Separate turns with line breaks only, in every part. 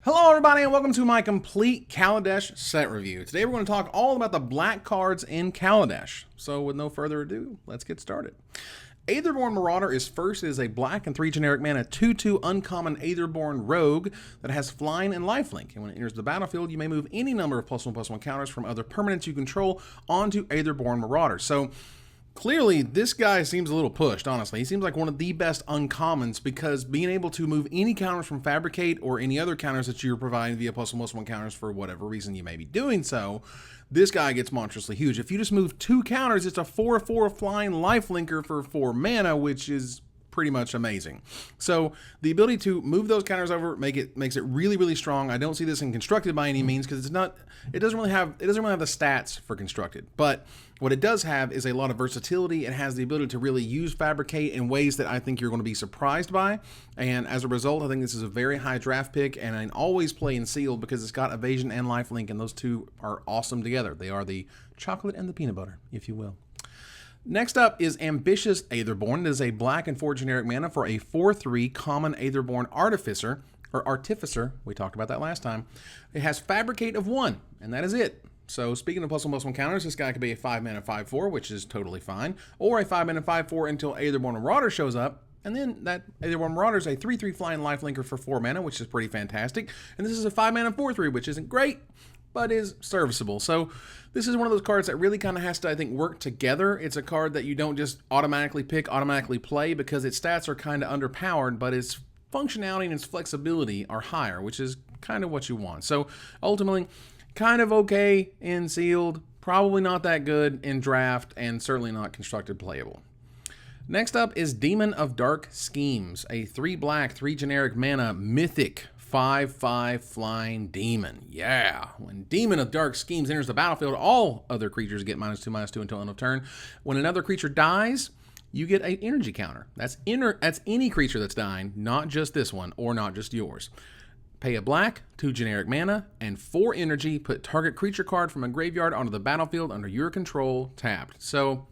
Hello everybody and welcome to my complete Kaladesh set review. Today we're going to talk all about the black cards in Kaladesh. So with no further ado, let's get started. Aetherborn Marauder is first. It is a black and 3 generic mana 2/2 uncommon Aetherborn Rogue that has flying and lifelink. And when it enters the battlefield, you may move any number of +1/+1 counters from other permanents you control onto Aetherborn Marauder. So clearly, this guy seems a little pushed, honestly. He seems like one of the best uncommons because being able to move any counters from Fabricate or any other counters that you're providing via +1/+1 counters for whatever reason you may be doing so, this guy gets monstrously huge. If you just move 2 counters, it's a 4/4 flying lifelinker for 4 mana, which is pretty much amazing. So the ability to move those counters over makes it really strong. I don't see this in constructed by any means because it doesn't really have the stats for constructed. But what it does have is a lot of versatility. It has the ability to really use Fabricate in ways that I think you're going to be surprised by. And as a result, I think this is a very high draft pick, and I always play in sealed because it's got evasion and lifelink, and those two are awesome together. They are the chocolate and the peanut butter, if you will. Next up is Ambitious Aetherborn. It is a black and 4 generic mana for a 4/3 common Aetherborn Artificer, or Artificer. We talked about that last time. It has Fabricate of 1, and that is it. So speaking of +1/+1 counters, this guy could be a 5 mana 5/4, which is totally fine, or a 5 mana 5/4 until Aetherborn Marauder shows up, and then that Aetherborn Marauder is a 3/3 flying lifelinker for 4 mana, which is pretty fantastic. And this is a 5 mana 4/3, which isn't great, but is serviceable. So this is one of those cards that really kind of has to, I think, work together. It's a card that you don't just automatically pick, automatically play, because its stats are kind of underpowered, but its functionality and its flexibility are higher, which is kind of what you want. So ultimately, kind of okay in sealed, probably not that good in draft, and certainly not constructed playable. Next up is Demon of Dark Schemes, a 3 black, 3 generic mana mythic 5/5 flying demon. Yeah, when Demon of Dark Schemes enters the battlefield, all other creatures get -2/-2 until end of turn. When another creature dies, you get an energy counter. That's any creature that's dying, not just this one, or not just yours. Pay a black, 2 generic mana, and 4 energy. Put target creature card from a graveyard onto the battlefield under your control, tapped. So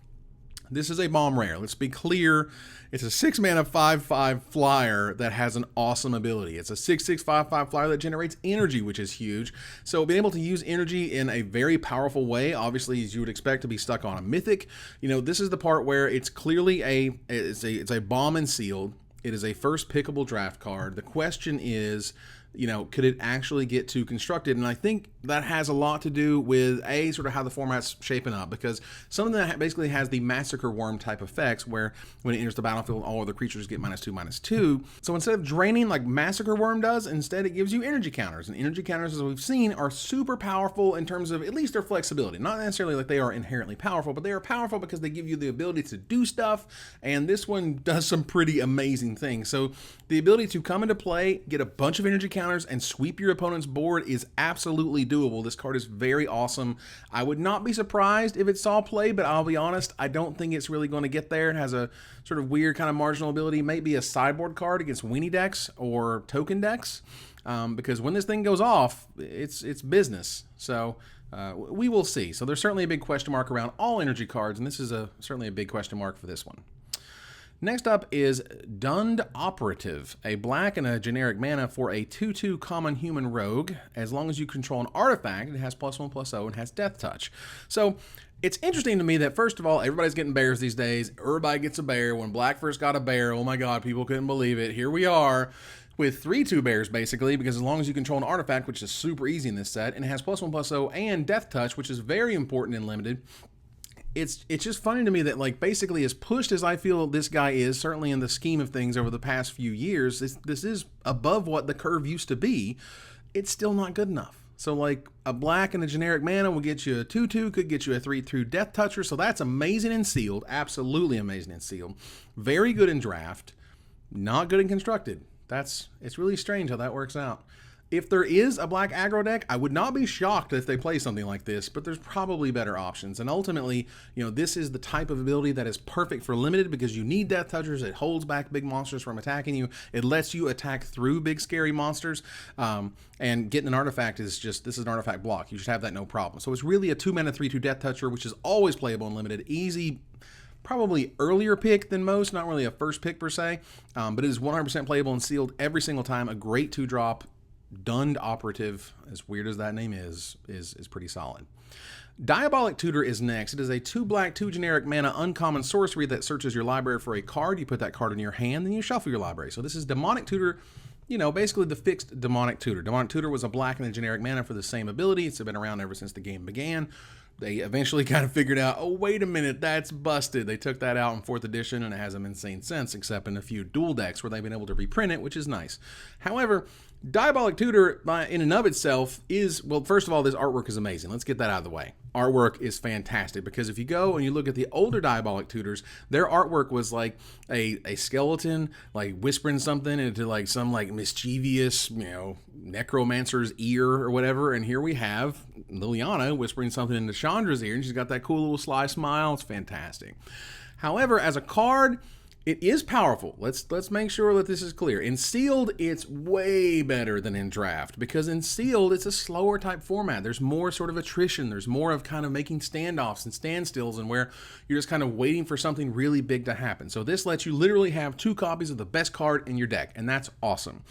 this is a bomb rare. Let's be clear. It's a 6 mana 5/5 flyer that has an awesome ability. It's a 6/6 5/5 flyer that generates energy, which is huge. So being able to use energy in a very powerful way, obviously, as you would expect to be stuck on a mythic. You know, this is the part where it's clearly it's a bomb and sealed. It is a first pickable draft card. The question is, you know, could it actually get to constructed? And I think that has a lot to do with sort of how the format's shaping up, because something that basically has the Massacre Worm type effects, where when it enters the battlefield, all other creatures get -2/-2. So instead of draining like Massacre Worm does, instead it gives you energy counters. And energy counters, as we've seen, are super powerful in terms of at least their flexibility. Not necessarily like they are inherently powerful, but they are powerful because they give you the ability to do stuff. And this one does some pretty amazing things. So the ability to come into play, get a bunch of energy counters, and sweep your opponent's board is absolutely doable. This card is very awesome. I would not be surprised if it saw play, but I'll be honest, I don't think it's really going to get there. It has a sort of weird kind of marginal ability, maybe a sideboard card against weenie decks or token decks, because when this thing goes off, it's business. So we will see. So there's certainly a big question mark around all energy cards, and this is certainly a big question mark for this one. Next up is Dund Operative, a black and a generic mana for a 2/2 common human rogue. As long as you control an artifact, it has +1/+0 and has Death Touch. So it's interesting to me that, first of all, everybody's getting bears these days. Everybody gets a bear. When black first got a bear, oh my god, people couldn't believe it. Here we are with 3/2 bears, basically, because as long as you control an artifact, which is super easy in this set, and it has +1/+0 and Death Touch, which is very important in limited. It's just funny to me that, like, basically as pushed as I feel this guy is, certainly in the scheme of things over the past few years, this is above what the curve used to be. It's still not good enough. So, like, a black and a generic mana will get you a 2/2, could get you a 3/2 Death Toucher, so that's amazing in sealed, absolutely amazing in sealed. Very good in draft, not good in constructed. It's really strange how that works out. If there is a black aggro deck, I would not be shocked if they play something like this, but there's probably better options. And ultimately, you know, this is the type of ability that is perfect for limited because you need Death Touchers. It holds back big monsters from attacking you. It lets you attack through big scary monsters. And getting an artifact this is an artifact block. You should have that no problem. So it's really a 2 mana 3/2 Death Toucher, which is always playable in limited. Easy, probably earlier pick than most, not really a first pick per se, but it is 100% playable and sealed every single time. A great 2-drop. Dund Operative, as weird as that name is pretty solid. Diabolic Tutor is next. It is a 2 black, 2 generic mana uncommon sorcery that searches your library for a card. You put that card in your hand, then you shuffle your library. So this is Demonic Tutor, you know, basically the fixed Demonic Tutor. Demonic Tutor was a black and a generic mana for the same ability. It's been around ever since the game began. They eventually kind of figured out, oh, wait a minute, that's busted. They took that out in 4th edition, and it hasn't been seen since, except in a few dual decks where they've been able to reprint it, which is nice. However, Diabolic Tutor, in and of itself, is, well, first of all, this artwork is amazing. Let's get that out of the way. Artwork is fantastic, because if you go and you look at the older Diabolic Tutors, their artwork was like a skeleton, like whispering something into like some like mischievous, you know, necromancer's ear or whatever. And here we have Liliana whispering something into Chandra's ear, and she's got that cool little sly smile. It's fantastic. However, as a card, it is powerful. Let's make sure that this is clear. In Sealed, it's way better than in Draft, because in Sealed, it's a slower type format. There's more sort of attrition. There's more of kind of making standoffs and standstills, and where you're just kind of waiting for something really big to happen. So this lets you literally have 2 copies of the best card in your deck, and that's awesome.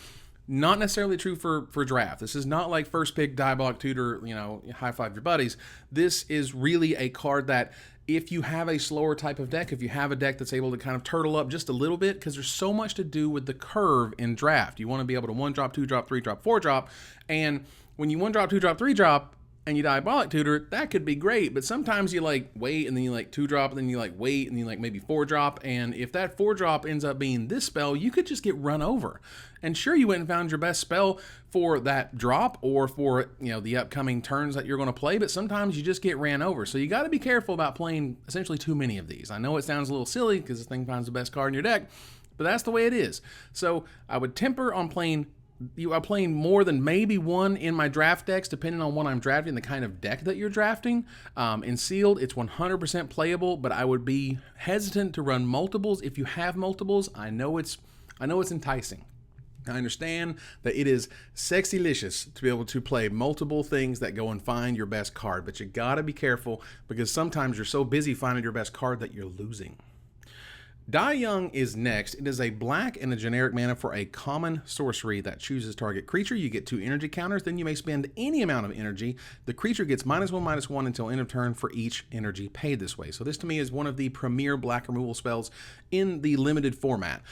Not necessarily true for Draft. This is not like first pick Diabolic Tutor, you know, high five your buddies. This is really a card that, if you have a slower type of deck, if you have a deck that's able to kind of turtle up just a little bit, because there's so much to do with the curve in Draft. You want to be able to 1-drop, 2-drop, 3-drop, 4-drop, and when you 1-drop, 2-drop, 3-drop, and you Diabolic Tutor, that could be great, but sometimes you like wait, and then you like 2-drop, and then you like wait, and you like maybe 4-drop, and if that 4-drop ends up being this spell, you could just get run over. And sure, you went and found your best spell for that drop, or for, you know, the upcoming turns that you're going to play, but sometimes you just get ran over. So you got to be careful about playing essentially too many of these. I know it sounds a little silly because this thing finds the best card in your deck, but that's the way it is. So I would temper on playing more than maybe one in my draft decks, depending on what I'm drafting, the kind of deck that you're drafting. In Sealed, it's 100% playable, but I would be hesitant to run multiples. If you have multiples, I know it's enticing. I understand that it is sexy-licious to be able to play multiple things that go and find your best card, but you gotta be careful, because sometimes you're so busy finding your best card that you're losing. Die Young is next. It is a black and a generic mana for a common sorcery that chooses target creature. You get 2 energy counters, then you may spend any amount of energy. The creature gets -1/-1 until end of turn for each energy paid this way. So this to me is one of the premier black removal spells in the limited format.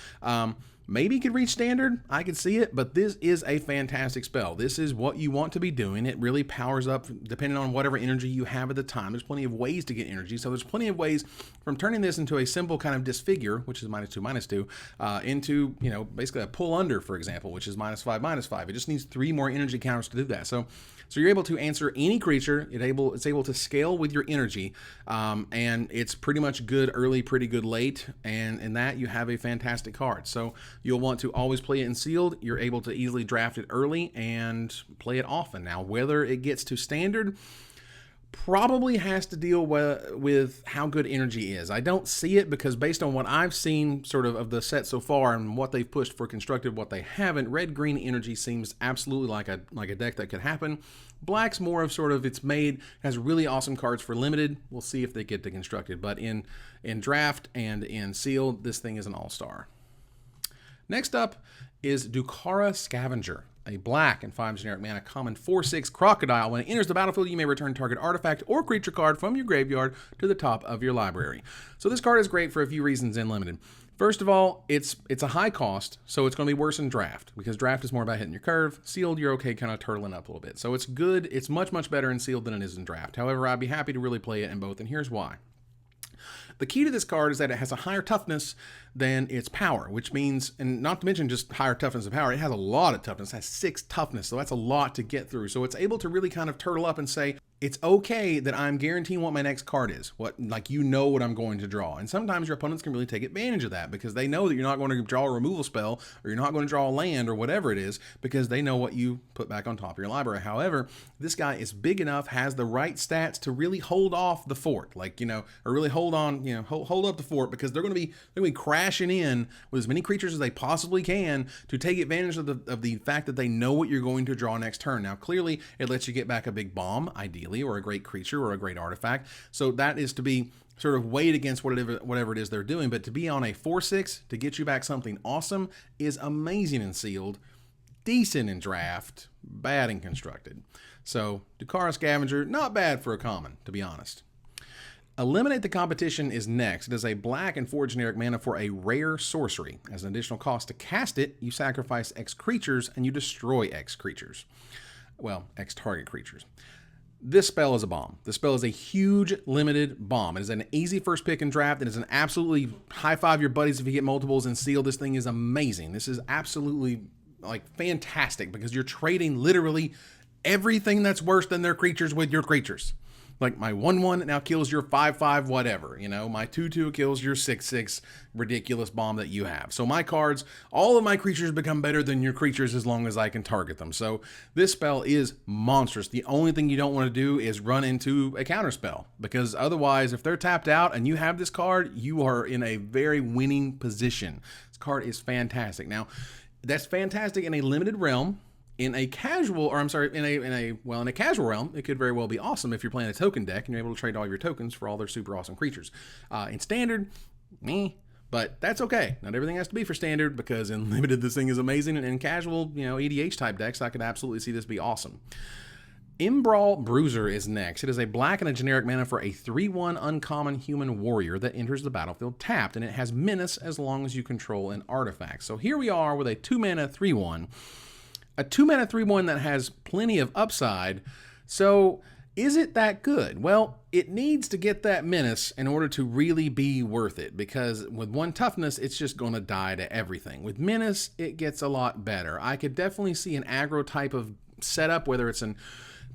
Maybe it could reach standard, I could see it, but this is a fantastic spell. This is what you want to be doing. It really powers up depending on whatever energy you have at the time. There's plenty of ways to get energy, so there's plenty of ways from turning this into a simple kind of disfigure, which is -2/-2, into, you know, basically a pull under, for example, which is -5/-5. It just needs 3 more energy counters to do that. So you're able to answer any creature. It's able to scale with your energy, and it's pretty much good early, pretty good late, and in that you have a fantastic card. So you'll want to always play it in Sealed. You're able to easily draft it early and play it often. Now, whether it gets to standard probably has to deal with how good energy is. I don't see it, because based on what I've seen sort of the set so far and what they've pushed for constructed, what they haven't, red-green energy seems absolutely like a deck that could happen. Black's more of sort of, has really awesome cards for limited. We'll see if they get to constructed, but in draft and in Sealed, this thing is an all-star. Next up is Dukara Scavenger, a black and 5 generic mana common 4/6 crocodile. When it enters the battlefield, you may return target artifact or creature card from your graveyard to the top of your library. So this card is great for a few reasons in limited. First of all, it's a high cost, so it's going to be worse in draft, because draft is more about hitting your curve. Sealed, you're okay kind of turtling up a little bit. So it's good. It's much, much better in Sealed than it is in draft. However, I'd be happy to really play it in both, and here's why. The key to this card is that it has a higher toughness than its power, which means, and not to mention just higher toughness and power, it has a lot of toughness. It has 6 toughness, so that's a lot to get through. So it's able to really kind of turtle up and say, it's okay that I'm guaranteeing what my next card is. What I'm going to draw. And sometimes your opponents can really take advantage of that, because they know that you're not going to draw a removal spell, or you're not going to draw a land, or whatever it is, because they know what you put back on top of your library. However, this guy is big enough, has the right stats to really hold off the fort, or really hold on, hold up the fort, because they're going to be crashing in with as many creatures as they possibly can to take advantage of the fact that they know what you're going to draw next turn. Now, clearly, it lets you get back a big bomb, ideally, or a great creature or a great artifact. So that is to be sort of weighed against whatever it is they're doing. But to be on a 4/6 to get you back something awesome is amazing in Sealed. decent in draft, bad in constructed. So Dukara Scavenger, not bad for a common, to be honest. Eliminate the Competition is next. It is a black and 4 generic mana for a rare sorcery. As an additional cost to cast it, you sacrifice X creatures and you destroy X creatures. Well, X target creatures. This spell is a bomb. This spell is a huge limited bomb. It is an easy first pick in draft. It is an absolutely high five your buddies if you get multiples and seal. This thing is amazing. This is absolutely like fantastic because you're trading literally everything that's worse than their creatures with your creatures. Like my 1/1 now kills your 5/5 whatever, you know, my 2/2 kills your 6/6 ridiculous bomb that you have. So my cards, all of my creatures become better than your creatures as long as I can target them. So this spell is monstrous. The only thing you don't want to do is run into a counter spell, because otherwise if they're tapped out and you have this card, you are in a very winning position. This card is fantastic. Now, that's fantastic in a limited realm. In a casual, or I'm sorry, in a casual realm, it could very well be awesome if you're playing a token deck and you're able to trade all your tokens for all their super awesome creatures. In standard, but that's okay. Not everything has to be for standard, because in limited this thing is amazing, and in casual, you know, EDH type decks, I could absolutely see this be awesome. Imbrawl Bruiser is next. It is a black and a generic mana for a 3/1 uncommon human warrior that enters the battlefield tapped, and it has menace as long as you control an artifact. So here we are with a 2-mana 3/1. A 2-mana 3/1 that has plenty of upside. So is it that good? Well, it needs to get that menace in order to really be worth it, because with 1 toughness, it's just going to die to everything. With menace, it gets a lot better. I could definitely see an aggro type of setup, whether it's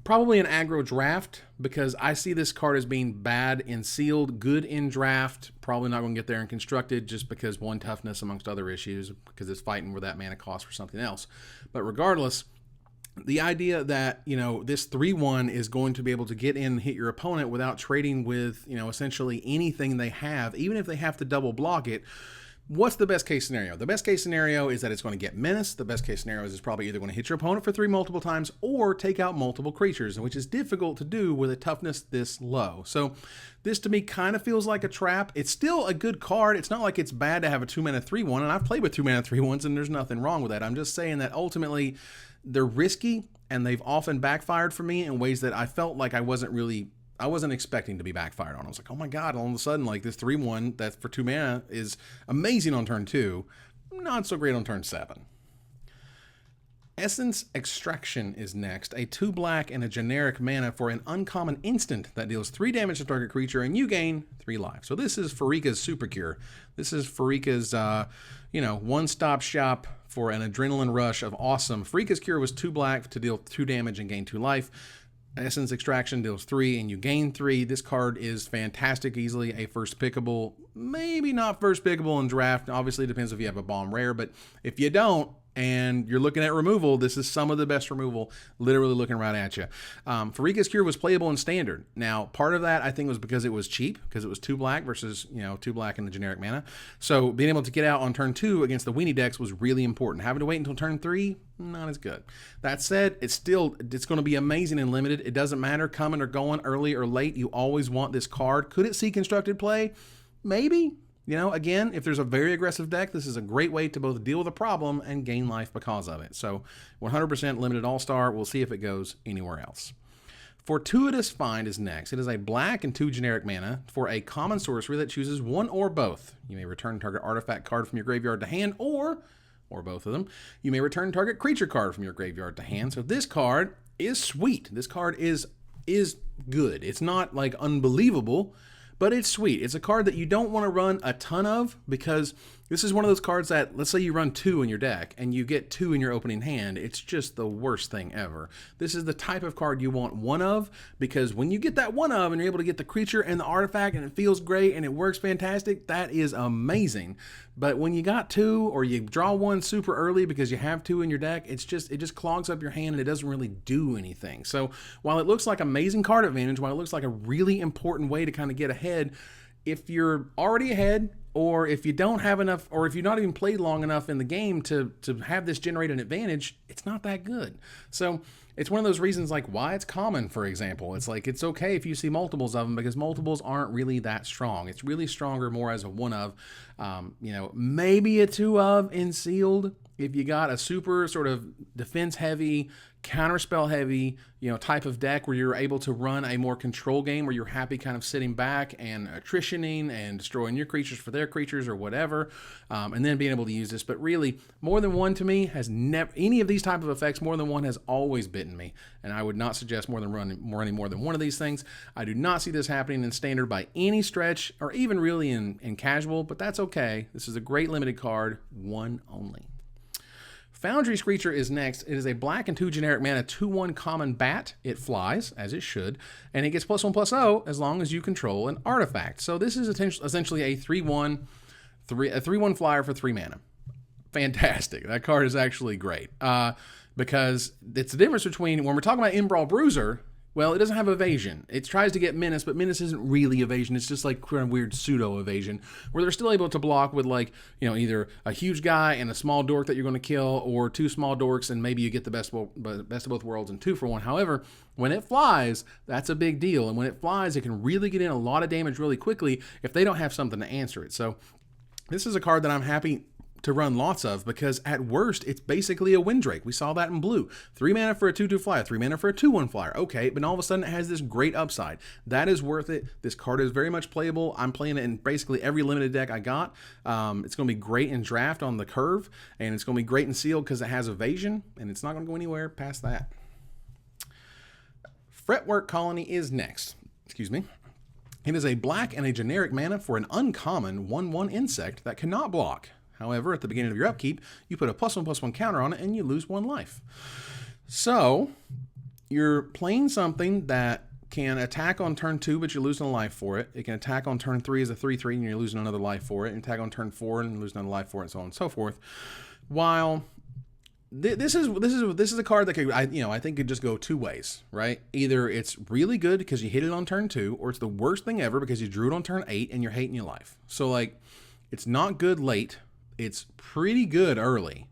probably an aggro draft, because I see this card as being bad in sealed, good in draft, probably not going to get there in constructed, just because 1 toughness amongst other issues, because it's fighting with that mana cost for something else. But regardless, the idea that, you know, this 3/1 is going to be able to get in and hit your opponent without trading with, you know, essentially anything they have, even if they have to double block it. What's the best case scenario? The best case scenario is that it's going to get menace. The best case scenario is it's probably either going to hit your opponent for 3 multiple times or take out multiple creatures, which is difficult to do with a toughness this low. So this to me kind of feels like a trap. It's still a good card. It's not like it's bad to have a 2-mana 3/1, and I've played with 2-mana 3/1s, and there's nothing wrong with that. I'm just saying that ultimately they're risky, and they've often backfired for me in ways that I felt like I wasn't expecting to be backfired on. I was like, oh my god, all of a sudden, like, this 3/1 that's for 2 mana is amazing on turn 2, not so great on turn 7. Essence Extraction is next, a 2 black and a generic mana for an uncommon instant that deals 3 damage to target creature, and you gain 3 life. So this is Farika's Super Cure. This is Farika's, one-stop shop for an adrenaline rush of awesome. Farika's Cure was 2 black to deal 2 damage and gain 2 life. Essence Extraction deals 3 and you gain 3. This card is fantastic, easily a first pickable, maybe not first pickable in draft. Obviously it depends if you have a bomb rare, but if you don't and you're looking at removal, this is some of the best removal, literally looking right at you. Farika's Cure was playable in standard. Now, part of that I think was because it was cheap, because it was 2 black versus, 2 black and the generic mana. So being able to get out on turn 2 against the weenie decks was really important. Having to wait until turn 3, not as good. That said, it's going to be amazing and limited. It doesn't matter coming or going, early or late. You always want this card. Could it see constructed play? Maybe. Again, if there's a very aggressive deck, this is a great way to both deal with a problem and gain life because of it. So 100% limited all-star. We'll see if it goes anywhere else. Fortuitous Find is next. It is a black and 2 generic mana for a common sorcery that chooses one or both. You may return target artifact card from your graveyard to hand, or both of them. You may return target creature card from your graveyard to hand. So this card is sweet. This card is good. It's not like unbelievable, but it's sweet. It's a card that you don't want to run a ton of, because this is one of those cards that, let's say you run 2 in your deck and you get 2 in your opening hand, it's just the worst thing ever. This is the type of card you want 1 of, because when you get that 1 of and you're able to get the creature and the artifact and it feels great and it works fantastic, that is amazing. But when you got 2, or you draw 1 super early because you have 2 in your deck, it just clogs up your hand and it doesn't really do anything. So while it looks like amazing card advantage, while it looks like a really important way to kind of get ahead, if you're already ahead, or if you don't have enough, or if you're not even played long enough in the game to have this generate an advantage, it's not that good. So it's one of those reasons like why it's common, for example. It's like it's okay if you see multiples of them because multiples aren't really that strong. It's really stronger more as a one of, maybe a two of in sealed. If you got a super sort of defense heavy, counterspell heavy, type of deck where you're able to run a more control game where you're happy kind of sitting back and attritioning and destroying your creatures for their creatures or whatever, and then being able to use this. But really, more than one to me has never, any of these type of effects, more than one has always bitten me. And I would not suggest running more than one of these things. I do not see this happening in standard by any stretch or even really in casual, but that's okay. This is a great limited card, one only. Foundry Screecher is next. It is a black and 2 generic mana 2/1 common bat. It flies, as it should, and it gets +1/+0 as long as you control an artifact. So this is essentially a 3/1 flyer for 3 mana. Fantastic. That card is actually great because it's the difference between when we're talking about Inbrawl Bruiser. Well, it doesn't have evasion. It tries to get menace, but menace isn't really evasion. It's just like kind of weird pseudo evasion where they're still able to block with either a huge guy and a small dork that you're going to kill, or 2 small dorks and maybe you get the best of both worlds and 2 for 1. However, when it flies, that's a big deal. And when it flies, it can really get in a lot of damage really quickly if they don't have something to answer it. So this is a card that I'm happy to run lots of because at worst it's basically a Windrake. We saw that in blue. 3 mana for a 2/2 flyer, 3 mana for a 2/1 flyer. Okay, but all of a sudden it has this great upside. That is worth it. This card is very much playable. I'm playing it in basically every limited deck I got. It's going to be great in draft on the curve, and it's going to be great in sealed because it has evasion, and it's not going to go anywhere past that. Fretwork Colony is next. Excuse me. It is a black and a generic mana for an uncommon 1/1 insect that cannot block. However, at the beginning of your upkeep, you put a +1/+1 counter on it and you lose 1 life. So you're playing something that can attack on turn 2, but you're losing a life for it. It can attack on turn 3 as a 3/3 and you're losing another life for it. And attack on turn 4 and losing another life for it, and so on and so forth. While this is a card that could, I think could just go 2 ways, right? Either it's really good because you hit it on turn 2, or it's the worst thing ever because you drew it on turn 8 and you're hating your life. So it's not good late. It's pretty good early,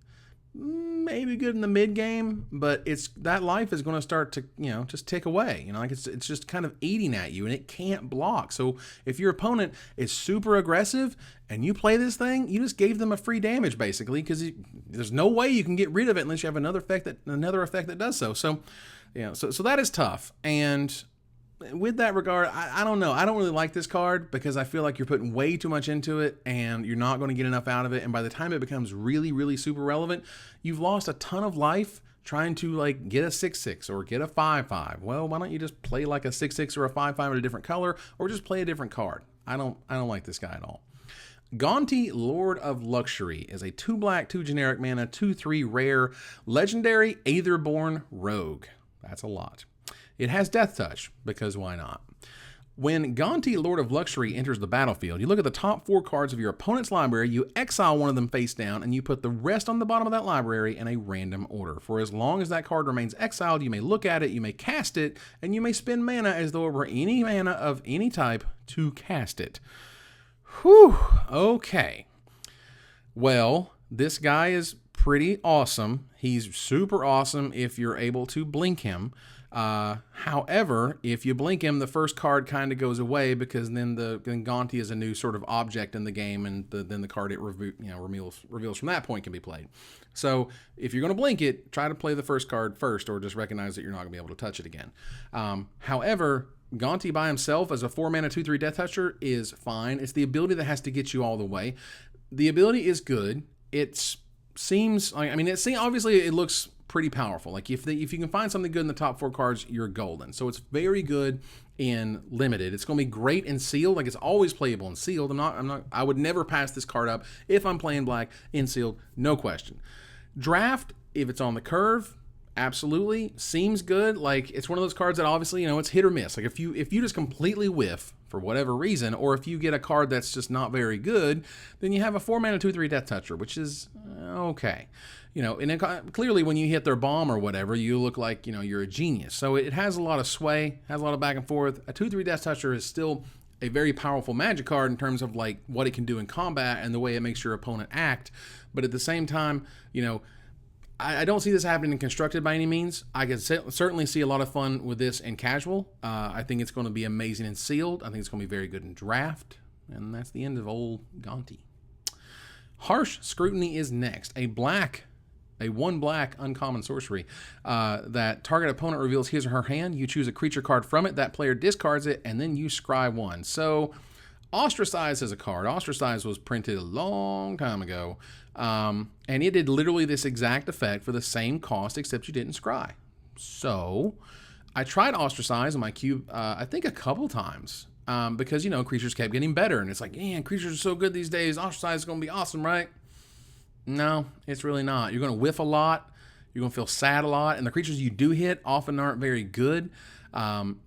maybe good in the mid game, but that life is going to start to, just tick away. It's just kind of eating at you and it can't block. So if your opponent is super aggressive and you play this thing, you just gave them a free damage basically because there's no way you can get rid of it unless you have another effect that does so. So, so that is tough. And with that regard, I don't know. I don't really like this card because I feel like you're putting way too much into it and you're not going to get enough out of it. And by the time it becomes really, really super relevant, you've lost a ton of life trying to get a 6/6 or get a 5/5. Well, why don't you just play like a 6/6 or a 5/5 in a different color, or just play a different card? I don't like this guy at all. Gaunty, Lord of Luxury is a 2 black, 2 generic mana, 2/3 rare, legendary Aetherborn Rogue. That's a lot. It has Death Touch, because why not? When Gaunty, Lord of Luxury enters the battlefield, you look at the top 4 cards of your opponent's library, you exile one of them face down, and you put the rest on the bottom of that library in a random order. For as long as that card remains exiled, you may look at it, you may cast it, and you may spend mana as though it were any mana of any type to cast it. Whew, okay. Well, this guy is pretty awesome. He's super awesome if you're able to blink him. However, if you blink him, the first card kind of goes away because then Gaunty is a new sort of object in the game, and then the card it reveals from that point can be played. So if you're going to blink it, try to play the first card first, or just recognize that you're not going to be able to touch it again. However, Gaunty by himself as a 4 mana 2/3 Death Toucher is fine. It's the ability that has to get you all the way. The ability is good. It seems like, obviously it looks pretty powerful. Like if you can find something good in the top 4 cards, you're golden. So it's very good in limited. It's going to be great in sealed. Like it's always playable in sealed. I would never pass this card up if I'm playing black in sealed, no question. Draft, if it's on the curve, absolutely seems good. Like it's one of those cards that obviously, it's hit or miss. Like if you just completely whiff for whatever reason, or if you get a card that's just not very good, then you have a 4 mana 2/3 Death Toucher, which is okay. And then clearly when you hit their bomb or whatever, you look like, you're a genius. So it has a lot of sway, has a lot of back and forth. A 2/3 Death Toucher is still a very powerful magic card in terms of like what it can do in combat and the way it makes your opponent act. But at the same time, I don't see this happening in constructed by any means. I can certainly see a lot of fun with this in casual. I think it's going to be amazing in sealed. I think it's going to be very good in draft. And that's the end of old Gonti. Harsh Scrutiny is next. A 1 black uncommon sorcery that target opponent reveals his or her hand. You choose a creature card from it. That player discards it, and then you scry 1. So Ostracize is a card. Ostracize was printed a long time ago, and it did literally this exact effect for the same cost, except you didn't scry. So I tried Ostracize in my cube, I think a couple times, because, creatures kept getting better, and it's like, man, creatures are so good these days. Ostracize is going to be awesome, right? No, it's really not. You're going to whiff a lot. You're going to feel sad a lot, and the creatures you do hit often aren't very good.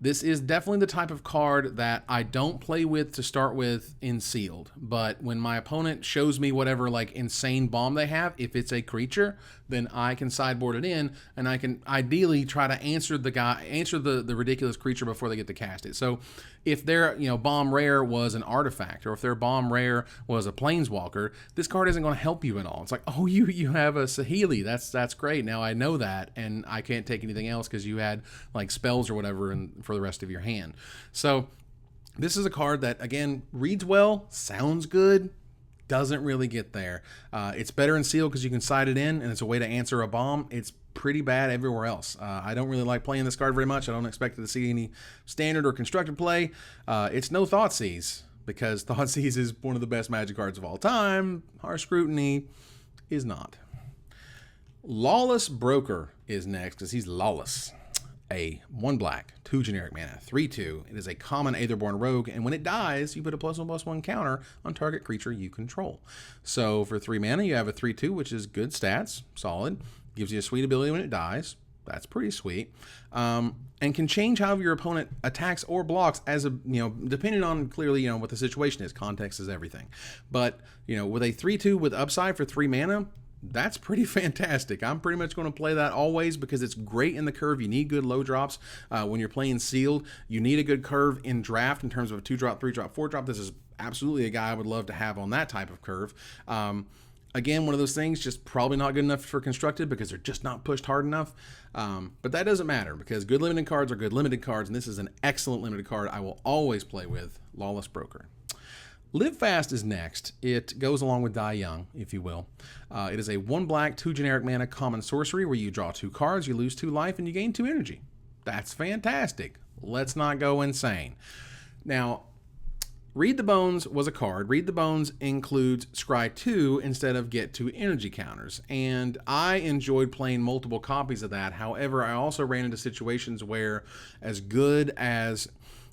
This is definitely the type of card that I don't play with to start with in sealed, but when my opponent shows me whatever like insane bomb they have, if it's a creature, then I can sideboard it in, and I can ideally try to answer the ridiculous creature before they get to cast it. So if their bomb rare was an artifact, or if their bomb rare was a planeswalker, this card isn't going to help you at all. It's like, oh, you have a Saheeli, that's great. Now I know that, and I can't take anything else because you had like spells or whatever for the rest of your hand. So this is a card that, again, reads well, sounds good, doesn't really get there. It's better in sealed because you can side it in, and it's a way to answer a bomb. It's pretty bad everywhere else. I don't really like playing this card very much. I don't expect to see any standard or constructed play. It's no Thoughtseize, because Thoughtseize is one of the best Magic cards of all time. Harsh Scrutiny is not. Lawless Broker is next because he's lawless. A 1 black, 2 generic mana, 3/2. It is a common Aetherborn Rogue, and when it dies, you put a +1/+1 counter on target creature you control. So for 3 mana, you have a 3/2, which is good stats, solid. Gives you a sweet ability when it dies. That's pretty sweet. And can change however your opponent attacks or blocks as depending on clearly, what the situation is. Context is everything. But, with a 3/2 with upside for 3 mana, that's pretty fantastic. I'm pretty much going to play that always because it's great in the curve. You need good low drops. When you're playing sealed, you need a good curve in draft in terms of a 2-drop, 3-drop, 4-drop. This is absolutely a guy I would love to have on that type of curve. Again, one of those things, just probably not good enough for constructed because they're just not pushed hard enough. But that doesn't matter because good limited cards are good limited cards, and this is an excellent limited card I will always play with. Lawless Broker. Live Fast is next. It goes along with Die Young, if you will. It is a 1 black, 2 generic mana common sorcery where you draw 2 cards, you lose 2 life, and you gain 2 energy. That's fantastic. Let's not go insane. Now, Read the Bones was a card. Read the Bones includes Scry 2 instead of get 2 energy counters. And I enjoyed playing multiple copies of that. However, I also ran into situations where, as good as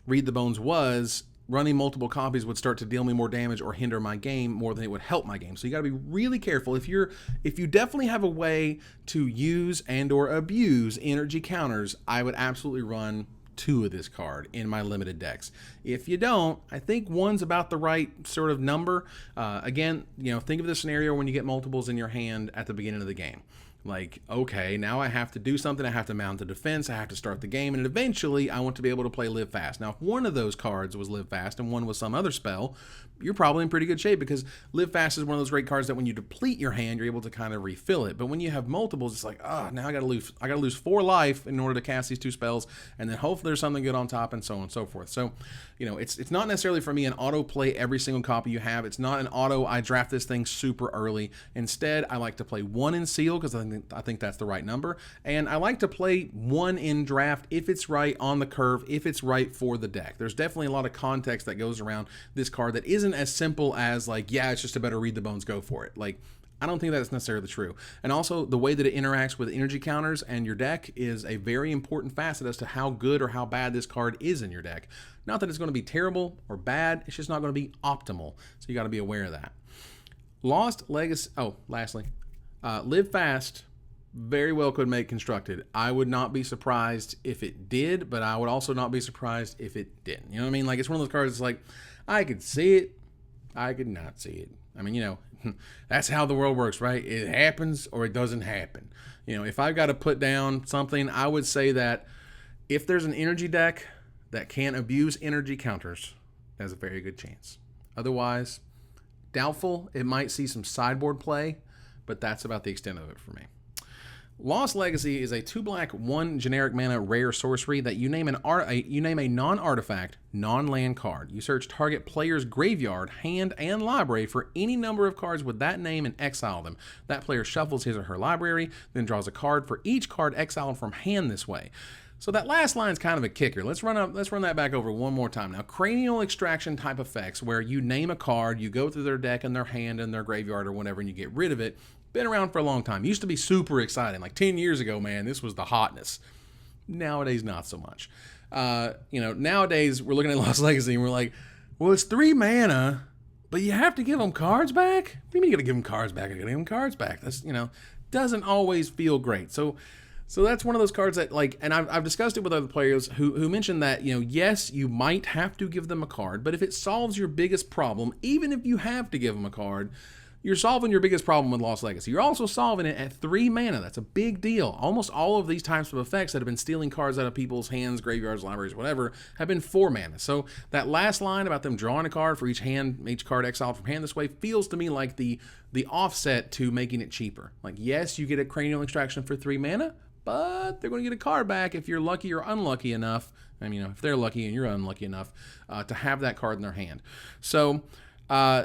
Read the Bones was, running multiple copies would start to deal me more damage or hinder my game more than it would help my game. So you got to be really careful. If you definitely have a way to use and or abuse energy counters, I would absolutely run 2 of this card in my limited decks. If you don't, I think 1's about the right sort of number. Again, think of the scenario when you get multiples in your hand at the beginning of the game. Like, okay, now I have to do something. I have to mount a defense. I have to start the game. And eventually, I want to be able to play Live Fast. Now, if one of those cards was Live Fast and one was some other spell, you're probably in pretty good shape because Live Fast is one of those great cards that when you deplete your hand, you're able to kind of refill it. But when you have multiples, it's like, now I got to lose 4 life in order to cast these 2 spells. And then hopefully there's something good on top and so on and so forth. So, it's not necessarily for me an auto play every single copy you have. It's not an auto, I draft this thing super early. Instead, I like to play 1 in seal because I think that's the right number. And I like to play 1 in draft if it's right on the curve, if it's right for the deck. There's definitely a lot of context that goes around this card that isn't as simple as like, yeah, it's just a better Read the Bones, go for it. Like, I don't think that's necessarily true. And also, the way that it interacts with energy counters and your deck is a very important facet as to how good or how bad this card is in your deck. Not that it's going to be terrible or bad, it's just not going to be optimal. So you got to be aware of that. Lost Legacy. Oh, lastly, Live Fast very well could make constructed. I would not be surprised if it did, but I would also not be surprised if it didn't. You know what I mean? Like, it's one of those cards that's like, I could see it, I could not see it. I mean, that's how the world works, right? It happens or it doesn't happen. If I've got to put down something, I would say that if there's an energy deck that can't abuse energy counters, has a very good chance. Otherwise, doubtful. It might see some sideboard play, but that's about the extent of it for me. Lost Legacy is a 2-black, 1 generic mana rare sorcery that you name a non-artifact, non-land card. You search target player's graveyard, hand, and library for any number of cards with that name and exile them. That player shuffles his or her library, then draws a card for each card exiled from hand this way. So that last line is kind of a kicker. Let's run that back over one more time. Now, cranial extraction type effects, where you name a card, you go through their deck and their hand and their graveyard or whatever, and you get rid of it. Been around for a long time. Used to be super exciting. Like 10 years ago, man, this was the hotness. Nowadays, not so much. Nowadays, we're looking at Lost Legacy and we're like, well, it's 3 mana, but you have to give them cards back? What do you mean you got to give them cards back? I got to give them cards back. That's, doesn't always feel great. So that's one of those cards that, like, and I've discussed it with other players who mentioned that, yes, you might have to give them a card, but if it solves your biggest problem, even if you have to give them a card, you're solving your biggest problem with Lost Legacy. You're also solving it at 3 mana. That's a big deal. Almost all of these types of effects that have been stealing cards out of people's hands, graveyards, libraries, whatever, have been 4 mana. So that last line about them drawing a card for each card exiled from hand this way, feels to me like the offset to making it cheaper. Like, yes, you get a cranial extraction for 3 mana, but they're going to get a card back if you're lucky or unlucky enough. If they're lucky and you're unlucky enough to have that card in their hand. So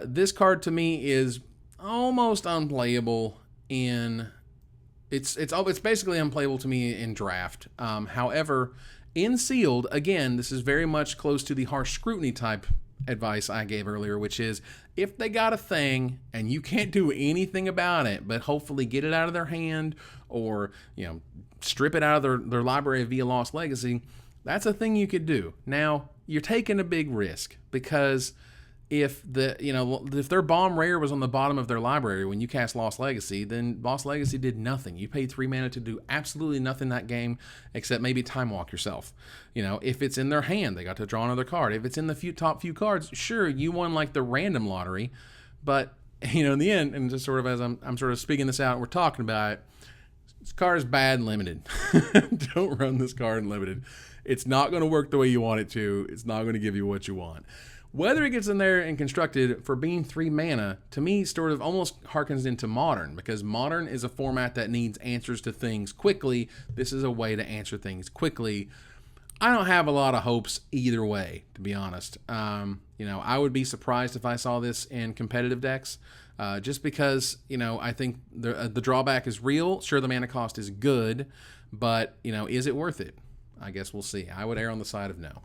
this card to me is almost unplayable it's basically unplayable to me in draft. However, in sealed, again, this is very much close to the harsh scrutiny type advice I gave earlier, which is if they got a thing and you can't do anything about it, but hopefully get it out of their hand or, strip it out of their library via Lost Legacy, that's a thing you could do. Now, you're taking a big risk because if their bomb rare was on the bottom of their library when you cast Lost Legacy, then Lost Legacy did nothing. You paid 3 mana to do absolutely nothing that game except maybe Time Walk yourself. If it's in their hand, they got to draw another card. If it's in the top few cards, sure, you won like the random lottery, but in the end, and just sort of as I'm sort of speaking this out and we're talking about it, this card is bad and limited. Don't run this card in limited. It's not going to work the way you want it to. It's not going to give you what you want. Whether it gets in there and constructed for being 3 mana, to me, sort of almost harkens into Modern, because Modern is a format that needs answers to things quickly. This is a way to answer things quickly. I don't have a lot of hopes either way, to be honest. I would be surprised if I saw this in competitive decks, just because, I think the drawback is real. Sure, the mana cost is good, but, is it worth it? I guess we'll see. I would err on the side of no.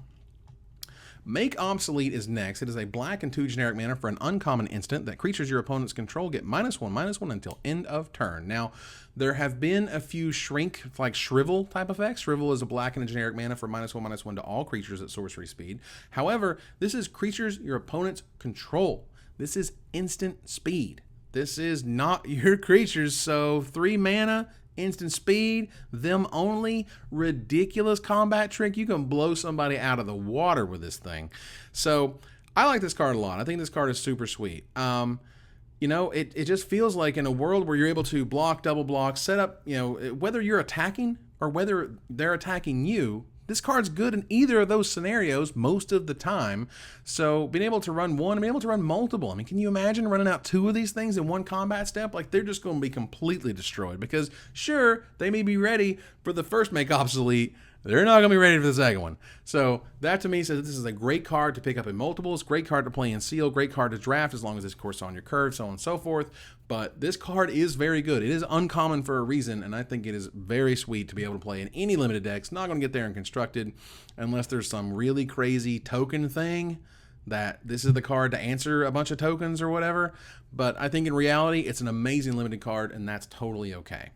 Make Obsolete is next. It is a black and 2 generic mana for an uncommon instant that creatures your opponents control get -1/-1 until end of turn. Now, there have been a few Shrivel type effects. Shrivel is a black and a generic mana for -1/-1 to all creatures at sorcery speed. However, this is creatures your opponents control. This is instant speed. This is not your creatures, so 3 mana, instant speed, them only, ridiculous combat trick. You can blow somebody out of the water with this thing. So I like this card a lot. I think this card is super sweet. It just feels like in a world where you're able to block, double block, set up, whether you're attacking or whether they're attacking you, this card's good in either of those scenarios most of the time. So being able to run one, being able to run multiple. Can you imagine running out 2 of these things in one combat step? Like, they're just going to be completely destroyed because, sure, they may be ready for the first Make Obsolete. They're not going to be ready for the second one. So that to me says this is a great card to pick up in multiples, great card to play in seal, great card to draft as long as it's, of course, on your curve, so on and so forth. But this card is very good. It is uncommon for a reason, and I think it is very sweet to be able to play in any limited decks. Not going to get there and constructed unless there's some really crazy token thing that this is the card to answer a bunch of tokens or whatever. But I think in reality, it's an amazing limited card, and that's totally okay.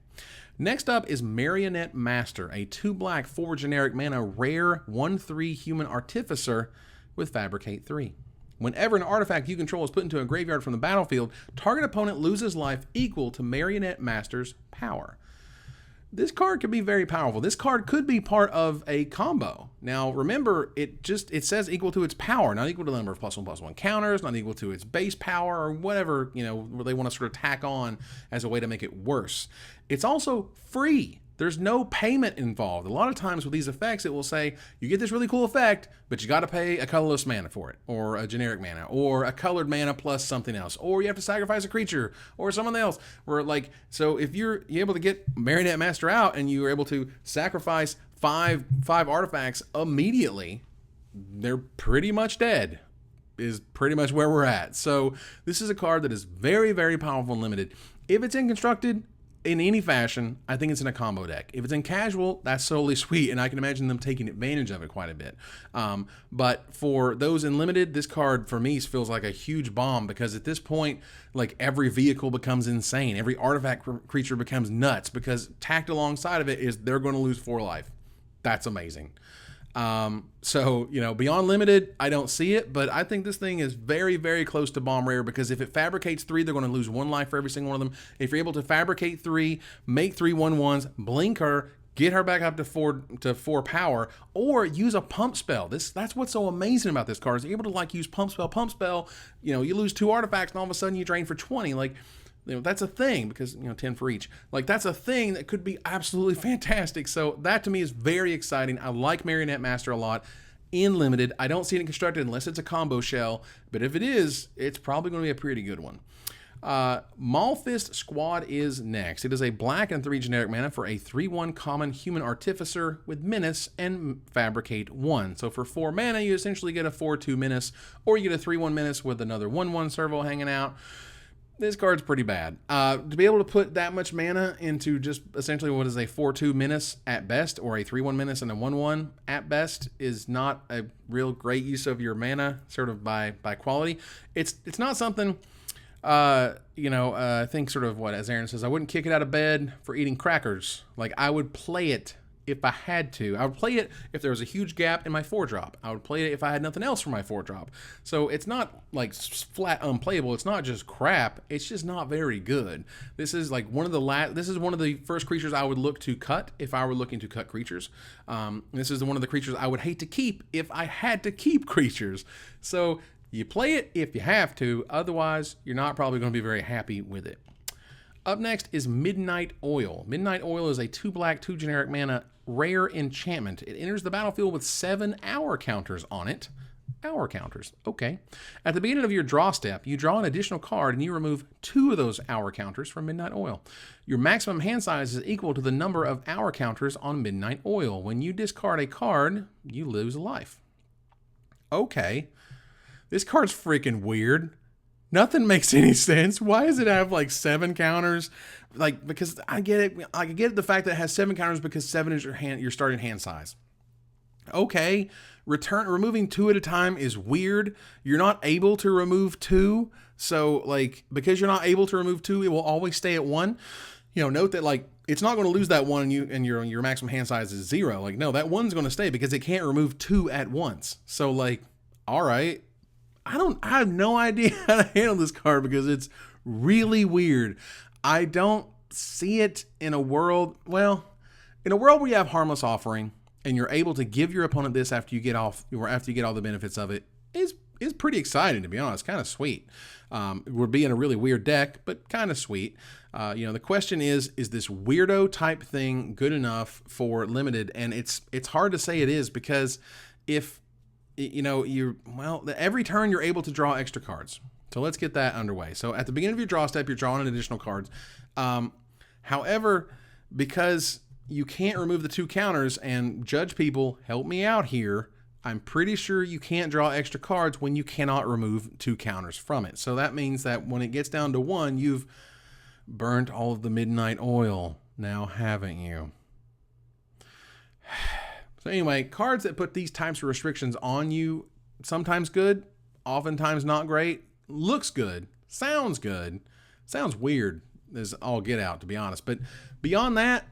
Next up is Marionette Master, a 2 black, 4 generic mana, rare, 1/3 human artificer with Fabricate 3. Whenever an artifact you control is put into a graveyard from the battlefield, target opponent loses life equal to Marionette Master's power. This card could be very powerful. This card could be part of a combo. Now, remember, it says equal to its power, not equal to the number of +1/+1 counters, not equal to its base power, or whatever, where they want to sort of tack on as a way to make it worse. It's also free. There's no payment involved. A lot of times with these effects, it will say, you get this really cool effect, but you got to pay a colorless mana for it, or a generic mana, or a colored mana plus something else, or you have to sacrifice a creature, or something else. Where like, so if you're able to get Marionette Master out and you are able to sacrifice five artifacts immediately, they're pretty much dead, is pretty much where we're at. So this is a card that is very, very powerful and limited. If it's in constructed in any fashion, I think it's in a combo deck. If it's in casual, that's solely sweet, and I can imagine them taking advantage of it quite a bit. But for those in limited, this card for me feels like a huge bomb, because at this point, like, every vehicle becomes insane. Every artifact creature becomes nuts, because tacked alongside of it is they're going to lose 4 life. That's amazing. So, you know, beyond limited, I don't see it, but I think this thing is very, very close to bomb rare, because if it fabricates 3, they're going to lose 1 life for every single one of them. If you're able to fabricate 3, make 3 1/1s, blink her, get her back up to 4 power, or use a pump spell. That's what's so amazing about this card, is you're able to like use pump spell, you know, you lose 2 artifacts and all of a sudden you drain for 20. Like, you know, that's a thing, because, you know, 10 for each. Like, that's a thing that could be absolutely fantastic. So that to me is very exciting. I like Marionette Master a lot in limited. I don't see it in constructed unless it's a combo shell, but if it is, it's probably going to be a pretty good one. Maulfist Squad is next. It is a black and 3 generic mana for a 3/1 common human artificer with menace and fabricate 1. So for 4 mana, you essentially get a 4/2 menace, or you get a 3/1 menace with another 1/1 servo hanging out. This card's pretty bad. To be able to put that much mana into just essentially what is a 4/2 menace at best, or a 3/1 menace and a 1/1 at best, is not a real great use of your mana, sort of by quality. It's not something, you know, I think sort of what, as Aaron says, I wouldn't kick it out of bed for eating crackers. Like, I would play it if I had to. I would play it if there was a huge gap in my 4-drop. I would play it if I had nothing else for my 4-drop. So it's not like flat unplayable. It's not just crap. It's just not very good. This is like one of the first creatures I would look to cut if I were looking to cut creatures. This is one of the creatures I would hate to keep if I had to keep creatures. So you play it if you have to. Otherwise, you're not probably going to be very happy with it. Up next is Midnight Oil. Midnight Oil is a 2 black, 2 generic mana rare enchantment. It enters the battlefield with 7 hour counters on it. Hour counters, okay. At the beginning of your draw step, you draw an additional card and you remove 2 of those hour counters from Midnight Oil. Your maximum hand size is equal to the number of hour counters on Midnight Oil. When you discard a card, you lose a life. Okay. This card's freaking weird. Nothing makes any sense. Why does it have like 7 counters? Like, because I get it. I get the fact that it has 7 counters because 7 is your starting hand size. Okay. Removing 2 at a time is weird. You're not able to remove 2. So like, because you're not able to remove 2, it will always stay at 1. You know, note that like, it's not going to lose that 1 and your maximum hand size is 0. Like, no, that 1's going to stay because it can't remove 2 at once. So like, all right. I have no idea how to handle this card because it's really weird. I don't see it in a world, well, in a world where you have Harmless Offering and you're able to give your opponent this after you get all the benefits of it, is pretty exciting, to be honest. Kind of sweet. It would be in a really weird deck, but kind of sweet. You know, the question is this weirdo type thing good enough for limited? And it's hard to say it is, because if you know, every turn you're able to draw extra cards. So let's get that underway. So at the beginning of your draw step, you're drawing additional cards. However, because you can't remove the 2 counters, and judge people, help me out here, I'm pretty sure you can't draw extra cards when you cannot remove 2 counters from it. So that means that when it gets down to 1, you've burnt all of the Midnight Oil now, haven't you? So anyway, cards that put these types of restrictions on you, sometimes good, oftentimes not great, looks good, sounds weird as all get out, to be honest. But beyond that,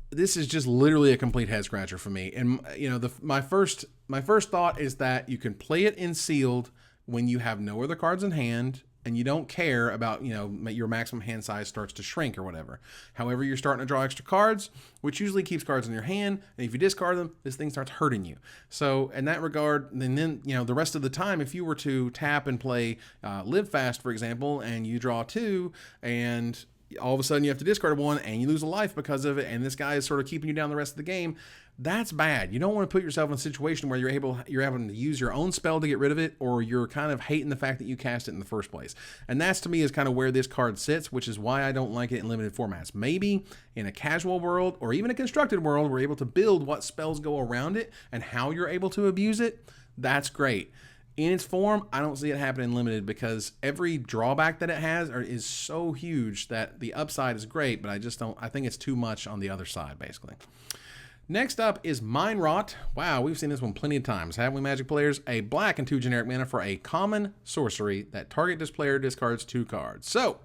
this is just literally a complete head scratcher for me. And you know, my first thought is that you can play it in sealed when you have no other cards in hand and you don't care about, you know, your maximum hand size starts to shrink or whatever. However, you're starting to draw extra cards, which usually keeps cards in your hand, and if you discard them, this thing starts hurting you. So in that regard, then you know, the rest of the time, if you were to tap and play Live Fast, for example, and you draw 2, and all of a sudden you have to discard one and you lose a life because of it, and this guy is sort of keeping you down the rest of the game. That's bad. You don't want to put yourself in a situation where you're having to use your own spell to get rid of it, or you're kind of hating the fact that you cast it in the first place. And that's, to me, is kind of where this card sits, which is why I don't like it in limited formats. Maybe in a casual world or even a constructed world, we're able to build what spells go around it and how you're able to abuse it. That's great. In its form, I don't see it happening in limited, because every drawback that it has is so huge that the upside is great, but I think it's too much on the other side, basically. Next up is Mind Rot. Wow, we've seen this one plenty of times, haven't we, Magic players? A black and 2 generic mana for a common sorcery that target this player discards 2 cards. So,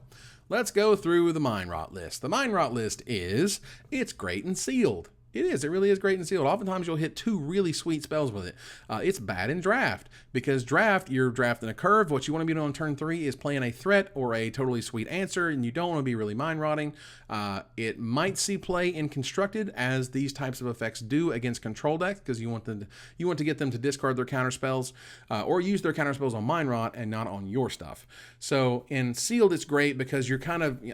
let's go through the Mind Rot list. The Mind Rot list it's great and sealed. It is. It really is great and sealed. Oftentimes you'll hit 2 really sweet spells with it. It's bad in draft, because draft, you're drafting a curve. What you want to be doing on turn 3 is playing a threat or a totally sweet answer, and you don't want to be really mind rotting. It might see play in constructed, as these types of effects do against control decks, because you want to get them to discard their counter spells or use their counter spells on mind rot and not on your stuff. So in sealed, it's great because you're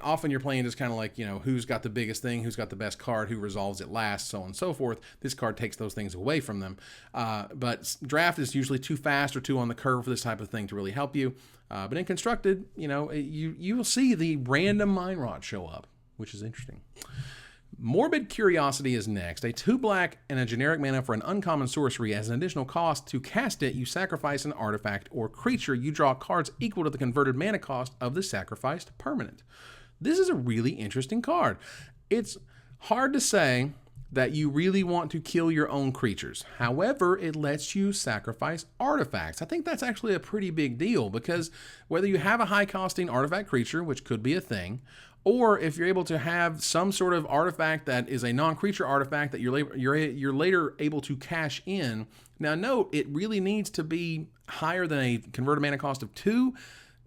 often you're playing just kind of like, who's got the biggest thing, who's got the best card, who resolves it last, so on and so forth. This card takes those things away from them. But draft is usually too fast or too on the curve for this type of thing to really help you. But in constructed, you will see the random mind rot show up, which is interesting. Morbid Curiosity is next. A 2 black and a generic mana for an uncommon sorcery. As an additional cost to cast it, you sacrifice an artifact or creature. You draw cards equal to the converted mana cost of the sacrificed permanent. This is a really interesting card. It's hard to say that you really want to kill your own creatures. However, it lets you sacrifice artifacts. I think that's actually a pretty big deal, because whether you have a high-costing artifact creature, which could be a thing, or if you're able to have some sort of artifact that is a non-creature artifact that you're later able to cash in. Now note, it really needs to be higher than a converted mana cost of 2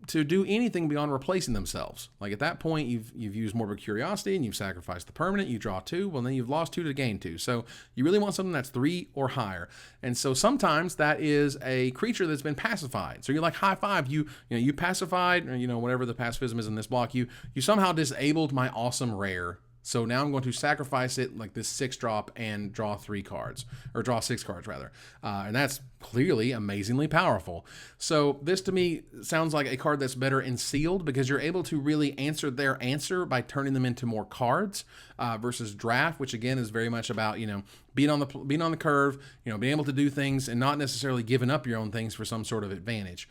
to do anything beyond replacing themselves. Like at that point, you've used Morbid Curiosity and you've sacrificed the permanent, you draw 2, well then you've lost 2 to gain 2. So you really want something that's 3 or higher. And so sometimes that is a creature that's been pacified. So you're like, high five, you pacified, or whatever the pacifism is in this block, you somehow disabled my awesome rare. So now I'm going to sacrifice it like this 6-drop and draw 3 cards, or draw 6 cards rather. And that's clearly amazingly powerful. So this to me sounds like a card that's better in sealed, because you're able to really answer their answer by turning them into more cards, versus draft, which again is very much about, being on the curve, being able to do things and not necessarily giving up your own things for some sort of advantage.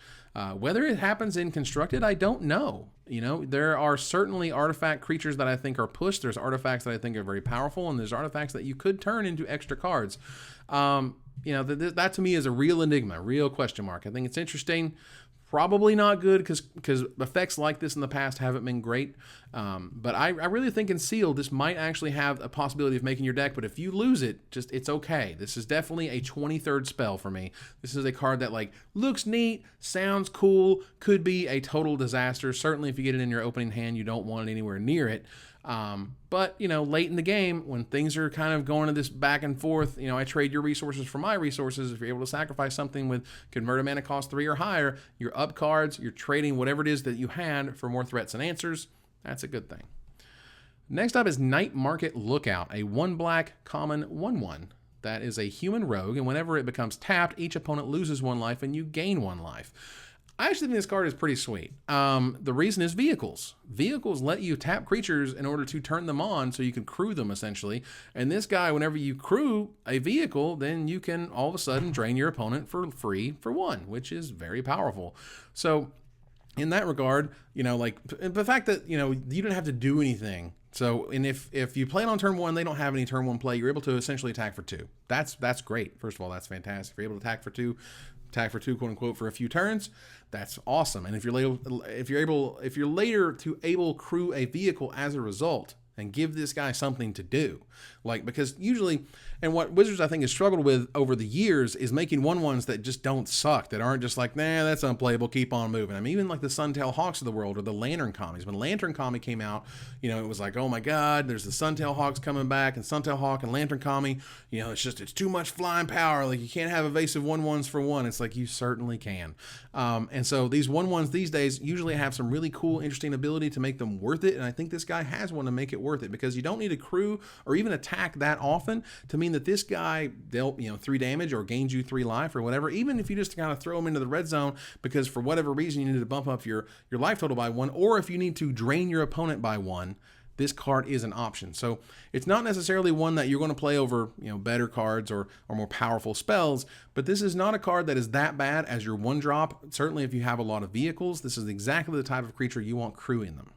Whether it happens in constructed, I don't know. There are certainly artifact creatures that I think are pushed. There's artifacts that I think are very powerful, and there's artifacts that you could turn into extra cards. That to me is a real enigma, real question mark. I think it's interesting. Probably not good, because effects like this in the past haven't been great. But I really think in sealed, this might actually have a possibility of making your deck. But if you lose it, it's okay. This is definitely a 23rd spell for me. This is a card that looks neat, sounds cool, could be a total disaster. Certainly if you get it in your opening hand, you don't want it anywhere near it. But late in the game, when things are kind of going to this back and forth, I trade your resources for my resources. If you're able to sacrifice something with converted mana cost 3 or higher, you're up cards, you're trading whatever it is that you had for more threats and answers. That's a good thing. Next up is Night Market Lookout, a 1 black common 1/1. That is a human rogue, and whenever it becomes tapped, each opponent loses 1 life and you gain 1 life. I actually think this card is pretty sweet. The reason is vehicles. Vehicles let you tap creatures in order to turn them on so you can crew them, essentially. And this guy, whenever you crew a vehicle, then you can all of a sudden drain your opponent for free for 1, which is very powerful. So in that regard, the fact that, you don't have to do anything. So, and if you play it on turn 1, they don't have any turn 1 play, you're able to essentially attack for 2. That's great. First of all, that's fantastic. If you're able to attack for 2, quote unquote, for a few turns, that's awesome. And if you're later to crew a vehicle as a result and give this guy something to do, Like, because usually, and what Wizards I think has struggled with over the years is making 1/1s that just don't suck, that aren't just like, nah, that's unplayable, keep on moving. I mean, even like the Suntail Hawks of the world or the Lantern Commies. When Lantern Commie came out, you know, it was like, oh my God, there's the Suntail Hawks coming back, and Suntail Hawk and Lantern Commie, you know, it's too much flying power. Like, you can't have evasive 1/1s for one. It's like, you certainly can. And so these 1/1s these days usually have some really cool, interesting ability to make them worth it. And I think this guy has one to make it worth it, because you don't need a crew or even attack that often to mean that this guy dealt, you know, 3 damage or gains you 3 life or whatever. Even if you just kind of throw him into the red zone because for whatever reason you need to bump up your life total by 1, or if you need to drain your opponent by 1, this card is an option. So it's not necessarily one that you're going to play over, you know, better cards or more powerful spells, but this is not a card that is that bad as your 1-drop. Certainly if you have a lot of vehicles, this is exactly the type of creature you want crew in them.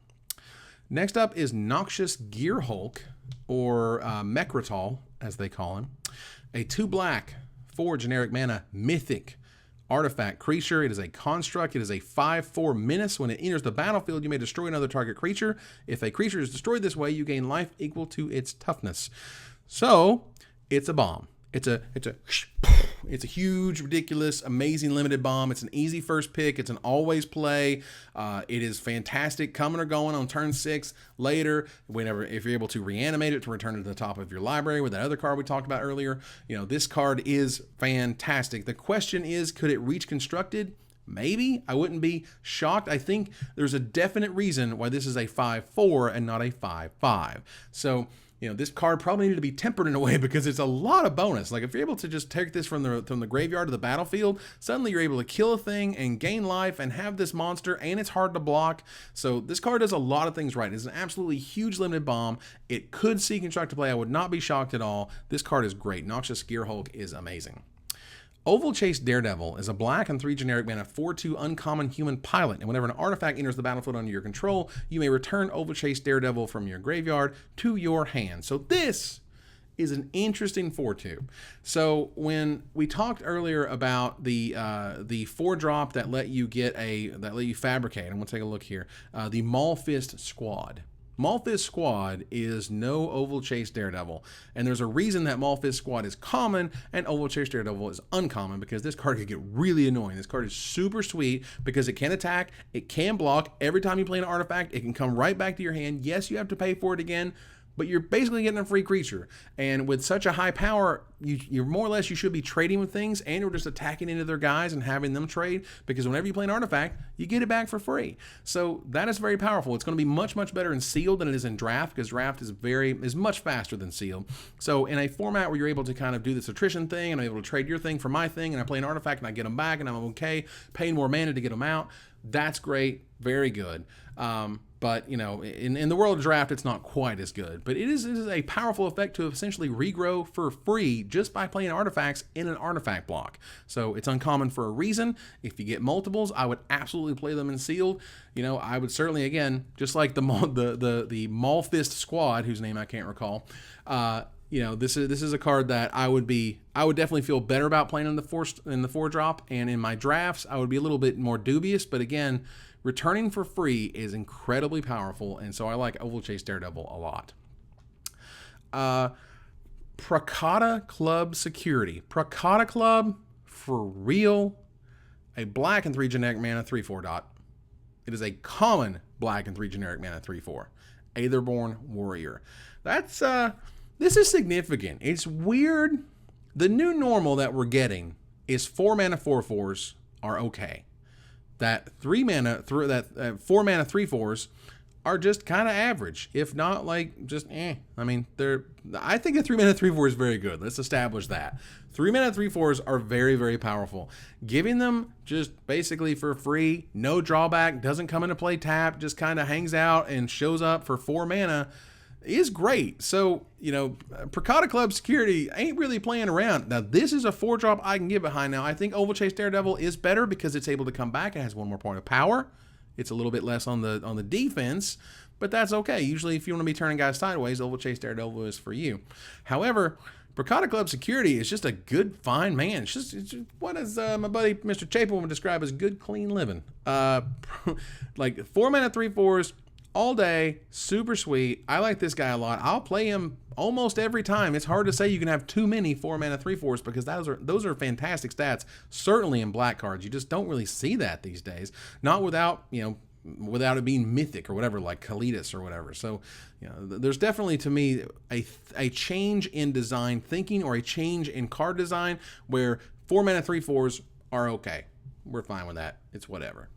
Next up is Noxious Gearhulk, or Mechrotol, as they call him. A 2-black, 4 generic mana, mythic artifact creature. It is a construct. It is a 5/4 menace. When it enters the battlefield, you may destroy another target creature. If a creature is destroyed this way, you gain life equal to its toughness. So, it's a bomb. It's a huge, ridiculous, amazing limited bomb. It's an easy first pick. It's an always play. It is fantastic coming or going on turn 6 later. Whenever, if you're able to reanimate it to return it to the top of your library with that other card we talked about earlier, you know, this card is fantastic. The question is, could it reach constructed? Maybe. I wouldn't be shocked. I think there's a definite reason why this is a 5/4 and not a 5/5. So, you know, this card probably needed to be tempered in a way, because it's a lot of bonus. Like, if you're able to just take this from the graveyard to the battlefield, suddenly you're able to kill a thing and gain life and have this monster, and it's hard to block. So this card does a lot of things right. It's an absolutely huge limited bomb. It could see constructed play. I would not be shocked at all. This card is great. Noxious Gearhulk is amazing. Oval Chase Daredevil is a black and 3 generic mana 4/2 uncommon human pilot, and whenever an artifact enters the battlefield under your control, you may return Oval Chase Daredevil from your graveyard to your hand. So this is an interesting 4/2. So when we talked earlier about the 4-drop that let you fabricate, and we'll take a look here, the Maulfist Squad. Maulfist Squad is no Oval Chase Daredevil, and there's a reason that Maulfist Squad is common and Oval Chase Daredevil is uncommon, because this card could get really annoying. This card is super sweet because it can attack, it can block. Every time you play an artifact, it can come right back to your hand. Yes, you have to pay for it again, but you're basically getting a free creature. And with such a high power, you're more or less, you should be trading with things, and you're just attacking into their guys and having them trade, because whenever you play an artifact, you get it back for free. So that is very powerful. It's going to be much, much better in Sealed than it is in Draft, because Draft is much faster than Sealed. So in a format where you're able to kind of do this attrition thing, and I'm able to trade your thing for my thing, and I play an artifact and I get them back, and I'm okay paying more mana to get them out, that's great. Very good. But, you know, in the world of Draft, it's not quite as good. But it is a powerful effect to essentially regrow for free just by playing artifacts in an artifact block. So it's uncommon for a reason. If you get multiples, I would absolutely play them in Sealed. You know, I would certainly, again, just like the Maulfist Squad, whose name I can't recall, you know, this is a card that I would definitely feel better about playing in the 4-drop, and in my drafts I would be a little bit more dubious. But again, returning for free is incredibly powerful, and so I like Oval Chase Daredevil a lot. Prakata Club Security. Prakata Club, for real, a black and 3 generic mana 3/4 dot. It is a common black and 3 generic mana 3/4. Aetherborn Warrior. That's this is significant. It's weird. The new normal that we're getting is 4 mana 4/4s are okay. That 4 mana 3/4s are just kind of average, if not like just I mean, I think a 3 mana 3/4 is very good. Let's establish that. 3 mana 3/4s are very, very powerful. Giving them just basically for free, no drawback, doesn't come into play tap, just kind of hangs out and shows up for 4 mana is great. So, you know, Prakata Club Security ain't really playing around. Now, this is a 4-drop I can get behind. Now, I think Oval Chase Daredevil is better because it's able to come back. It has 1 more point of power. It's a little bit less on the defense, but that's okay. Usually, if you want to be turning guys sideways, Oval Chase Daredevil is for you. However, Prakata Club Security is just a good, fine man. It's just what does my buddy Mr. Chapin would describe as good, clean living. Like 4 mana 3/4s, all day, super sweet. I like this guy a lot. I'll play him almost every time. It's hard to say you can have too many 4-mana 3/4s because those are fantastic stats. Certainly in black cards, you just don't really see that these days. Not without without it being mythic or whatever, like Kaladesh or whatever. So, there's definitely to me a change in design thinking or a change in card design where 4-mana 3/4s are okay. We're fine with that. It's whatever.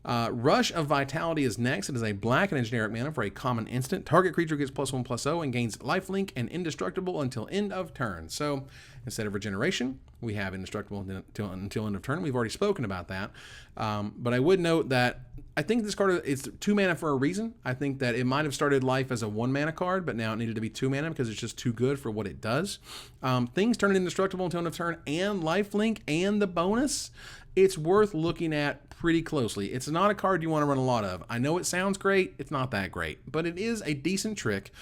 Rush of Vitality is next. It is a black and a generic mana for a common instant. Target creature gets +1/+0 and gains lifelink and indestructible until end of turn. So instead of regeneration, we have indestructible until end of turn. We've already spoken about that. But I would note that I think this card is 2 mana for a reason. I think that it might have started life as a 1 mana card, but now it needed to be 2 mana because it's just too good for what it does. Things turn it indestructible until end of turn and lifelink and the bonus. It's worth looking at pretty closely. It's not a card you want to run a lot of. I know it sounds great. It's not that great, but it is a decent trick.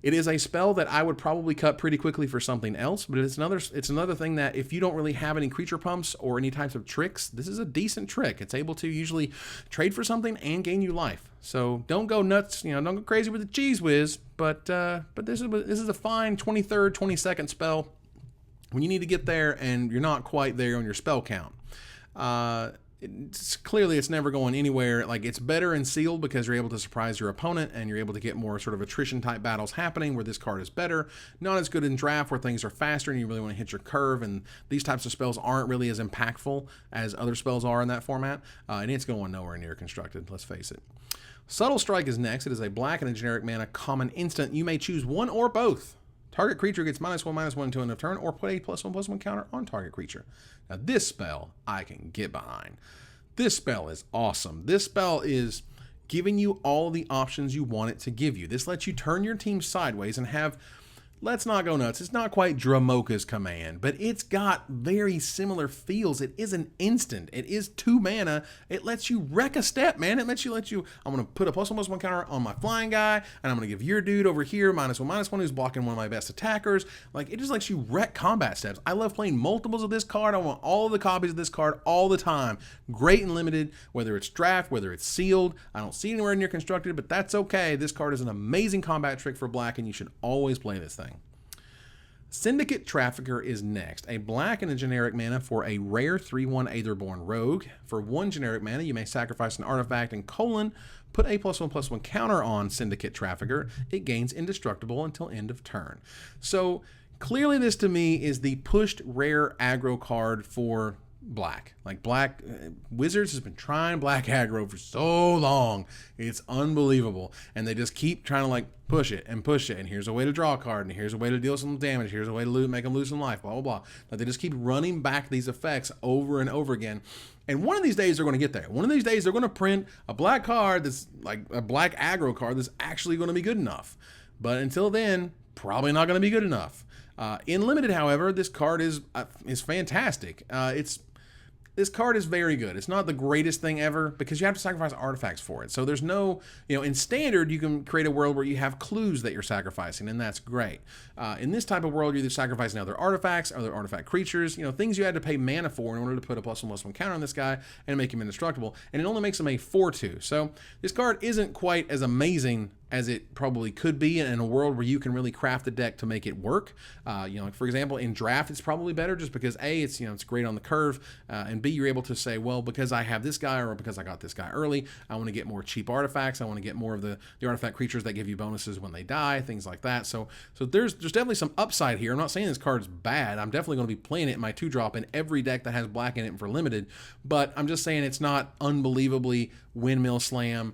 It is a spell that I would probably cut pretty quickly for something else, but it's another thing that if you don't really have any creature pumps or any types of tricks, this is a decent trick. It's able to usually trade for something and gain you life. So don't go nuts, don't go crazy with the cheese whiz, but this is a fine 23rd, 22nd spell when you need to get there and you're not quite there on your spell count. Clearly it's never going anywhere. Like, it's better in sealed because you're able to surprise your opponent and you're able to get more sort of attrition type battles happening where this card is better. Not as good in draft where things are faster and you really want to hit your curve, and these types of spells aren't really as impactful as other spells are in that format, and it's going nowhere near constructed, let's face it. Subtle Strike is next. It is a black and a generic mana common instant. You may choose one or both. Target creature gets -1/-1 until end of turn, or put a +1/+1 counter on target creature. Now this spell I can get behind. This spell is awesome. This spell is giving you all the options you want it to give you. This lets you turn your team sideways and have, let's not go nuts, it's not quite Dramoka's command, but it's got very similar feels. It is an instant. It is 2 mana. It lets you wreck a step, man. It lets you, I'm going to put a +1/+1 counter on my flying guy, and I'm going to give your dude over here -1/-1 who's blocking one of my best attackers. Like, it just lets you wreck combat steps. I love playing multiples of this card. I want all of the copies of this card all the time. Great and limited, whether it's draft, whether it's sealed. I don't see anywhere near constructed, but that's okay. This card is an amazing combat trick for black, and you should always play this thing. Syndicate Trafficker is next. A black and a generic mana for a rare 3/1 Aetherborn Rogue. For 1 generic mana, you may sacrifice an artifact and put a +1/+1 counter on Syndicate Trafficker. It gains indestructible until end of turn. So clearly this to me is the pushed rare aggro card for black. Like, black Wizards has been trying black aggro for so long. It's unbelievable. And they just keep trying to push it. And here's a way to draw a card, and here's a way to deal some damage, here's a way to make them lose some life, blah, blah, blah. Like, they just keep running back these effects over and over again. And one of these days they're going to get there. One of these days they're going to print a black card that's like a black aggro card that's actually going to be good enough. But until then, probably not going to be good enough. In limited, however, this card is fantastic. This card is very good. It's not the greatest thing ever because you have to sacrifice artifacts for it. So there's no, in standard, you can create a world where you have clues that you're sacrificing, and that's great. In this type of world, you're either sacrificing other artifacts, other artifact creatures, things you had to pay mana for in order to put a +1/+1 counter on this guy and make him indestructible. And it only makes him a 4/2. So this card isn't quite as amazing as it probably could be in a world where you can really craft a deck to make it work. For example, in draft, it's probably better just because A, it's great on the curve, and B, you're able to say, well, because I have this guy or because I got this guy early, I want to get more cheap artifacts. I want to get more of the artifact creatures that give you bonuses when they die, things like that. So there's definitely some upside here. I'm not saying this card's bad. I'm definitely going to be playing it in my 2-drop in every deck that has black in it for limited, but I'm just saying it's not unbelievably windmill slam,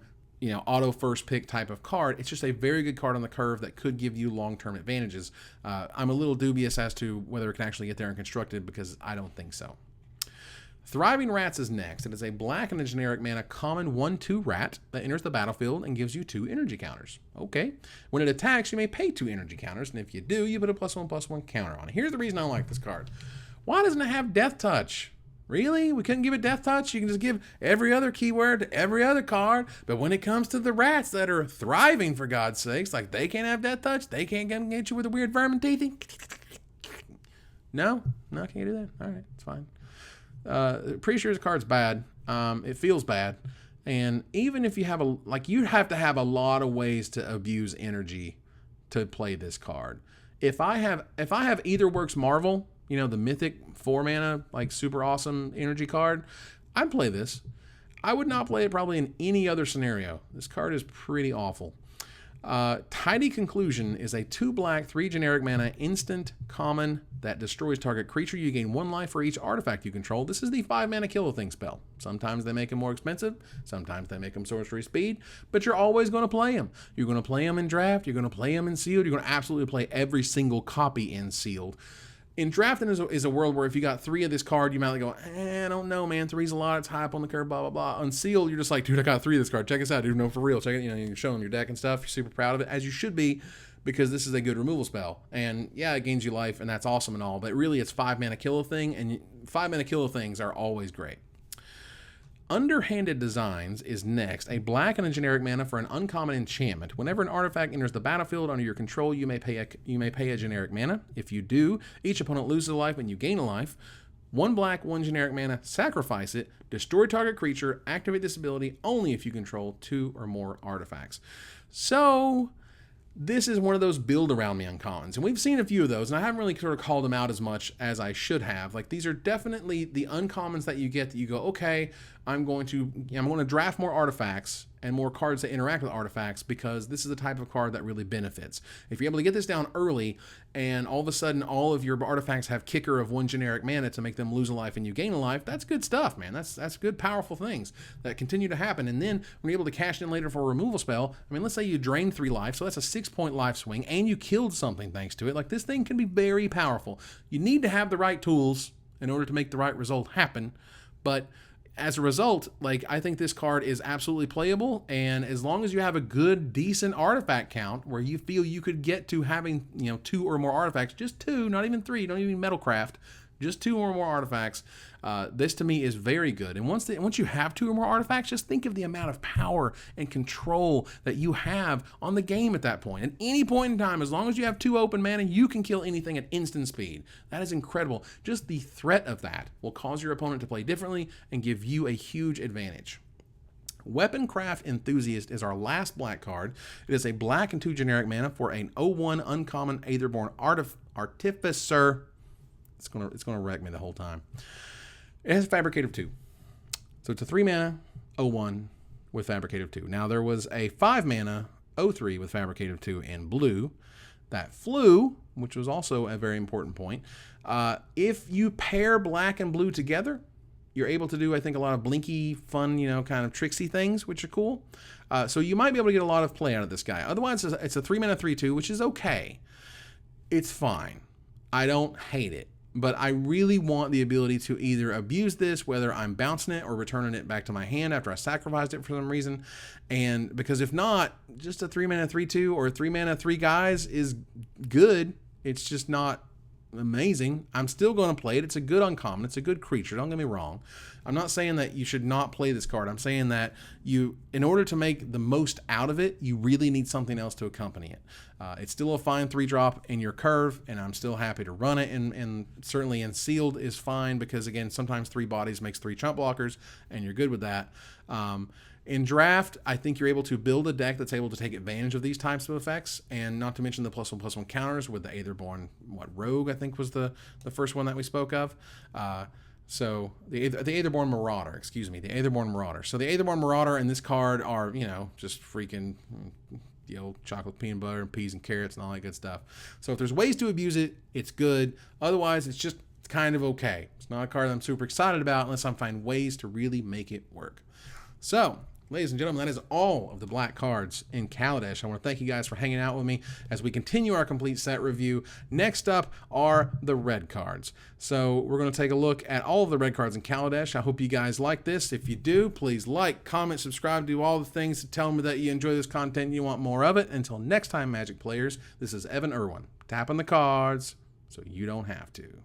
auto first pick type of card. It's just a very good card on the curve that could give you long-term advantages. I'm a little dubious as to whether it can actually get there and constructed because I don't think so. Thriving Rats is next. It is a black and a generic mana common 1/2 rat that enters the battlefield and gives you 2 energy counters. Okay. When it attacks, you may pay 2 energy counters, and if you do, you put a +1/+1 counter on it. Here's the reason I don't like this card. Why doesn't it have Death Touch? Really? We couldn't give it Death Touch? You can just give every other keyword to every other card, but when it comes to the rats that are thriving, for God's sakes, they can't have Death Touch? They can't come get you with a weird vermin teething? No, can't do that. All right, it's fine. Pretty sure this card's bad. It feels bad. And even if you have you'd have to have a lot of ways to abuse energy to play this card. If I have Either Works Marvel, you know, the mythic 4 mana, like super awesome energy card, I'd play this. I would not play it probably in any other scenario. This card is pretty awful. Tidy Conclusion is a 2 black, 3 generic mana instant common that destroys target creature. You gain 1 life for each artifact you control. This is the 5 mana Kill a Thing spell. Sometimes they make them more expensive. Sometimes they make them sorcery speed. But you're always going to play them. You're going to play them in draft. You're going to play them in sealed. You're going to absolutely play every single copy in sealed. In drafting is a world where if you got 3 of this card, you might go, I don't know, man. 3's a lot. It's high up on the curve, blah, blah, blah. On sealed, you're just like, dude, I got 3 of this card. Check this out, dude. No, for real. Check it. You know, you show them your deck and stuff. You're super proud of it, as you should be, because this is a good removal spell. And yeah, it gains you life, and that's awesome and all. But really, it's 5 mana Kill a Thing, and 5 mana Kill a Things are always great. Underhanded Designs is next, a black and a generic mana for an uncommon enchantment. Whenever an artifact enters the battlefield under your control, you may pay a generic mana. If you do, each opponent loses a life and you gain a life. 1 black, 1 generic mana, sacrifice it, destroy target creature, activate this ability only if you control 2 or more artifacts. So this is one of those build around me uncommons, and we've seen a few of those, and I haven't really sort of called them out as much as I should have. Like, these are definitely the uncommons that you get that you go, okay, I'm going to draft more artifacts and more cards that interact with artifacts, because this is the type of card that really benefits. If you're able to get this down early and all of a sudden all of your artifacts have kicker of 1 generic mana to make them lose a life and you gain a life, that's good stuff, man. That's good, powerful things that continue to happen. And then when you're able to cash in later for a removal spell, I mean, let's say you drain 3 life, so that's a 6-point life swing, and you killed something thanks to it. Like, this thing can be very powerful. You need to have the right tools in order to make the right result happen, but as a result, like, I think this card is absolutely playable, and as long as you have a good, decent artifact count where you feel you could get to having, you know, 2 or more artifacts, just 2, not even 3, don't even Metalcraft, just 2 or more artifacts, this to me is very good. And once you have 2 or more artifacts, just think of the amount of power and control that you have on the game at that point. At any point in time, as long as you have 2 open mana, you can kill anything at instant speed. That is incredible. Just the threat of that will cause your opponent to play differently and give you a huge advantage. Weaponcraft Enthusiast is our last black card. It is a black and 2 generic mana for an 0/1 uncommon Aetherborn Artificer. It's gonna wreck me the whole time. It has Fabricative 2. So it's a 3 mana 0/1 with Fabricative 2. Now, there was a 5 mana 0/3 with Fabricative 2 in blue that flew, which was also a very important point. If you pair black and blue together, you're able to do, I think, a lot of blinky, fun, you know, kind of tricksy things, which are cool. So you might be able to get a lot of play out of this guy. Otherwise, it's a 3 mana 3/2, which is okay. It's fine. I don't hate it. But I really want the ability to either abuse this, whether I'm bouncing it or returning it back to my hand after I sacrificed it for some reason. And because if not, just a 3 mana 3/2 or a 3 mana 3 guys is good. It's just not amazing. I'm still going to play it. It's a good uncommon. It's a good creature. Don't get me wrong. I'm not saying that you should not play this card. I'm saying that in order to make the most out of it, you really need something else to accompany it. It's still a fine 3-drop in your curve, and I'm still happy to run it. And certainly in sealed is fine because, again, sometimes 3 bodies makes 3 chump blockers, and you're good with that. In draft, I think you're able to build a deck that's able to take advantage of these types of effects, and not to mention the +1/+1 counters with the Aetherborn, Rogue, I think was the first one that we spoke of. So the Aetherborn Marauder, excuse me, the Aetherborn Marauder. So the Aetherborn Marauder and this card are, you know, just freaking, you know, chocolate peanut butter and peas and carrots and all that good stuff. So if there's ways to abuse it, it's good. Otherwise, it's just kind of okay. It's not a card that I'm super excited about unless I find ways to really make it work. So, ladies and gentlemen, that is all of the black cards in Kaladesh. I want to thank you guys for hanging out with me as we continue our complete set review. Next up are the red cards. So we're going to take a look at all of the red cards in Kaladesh. I hope you guys like this. If you do, please like, comment, subscribe, do all the things to tell me that you enjoy this content and you want more of it. Until next time, Magic players, this is Evan Irwin, tapping the cards so you don't have to.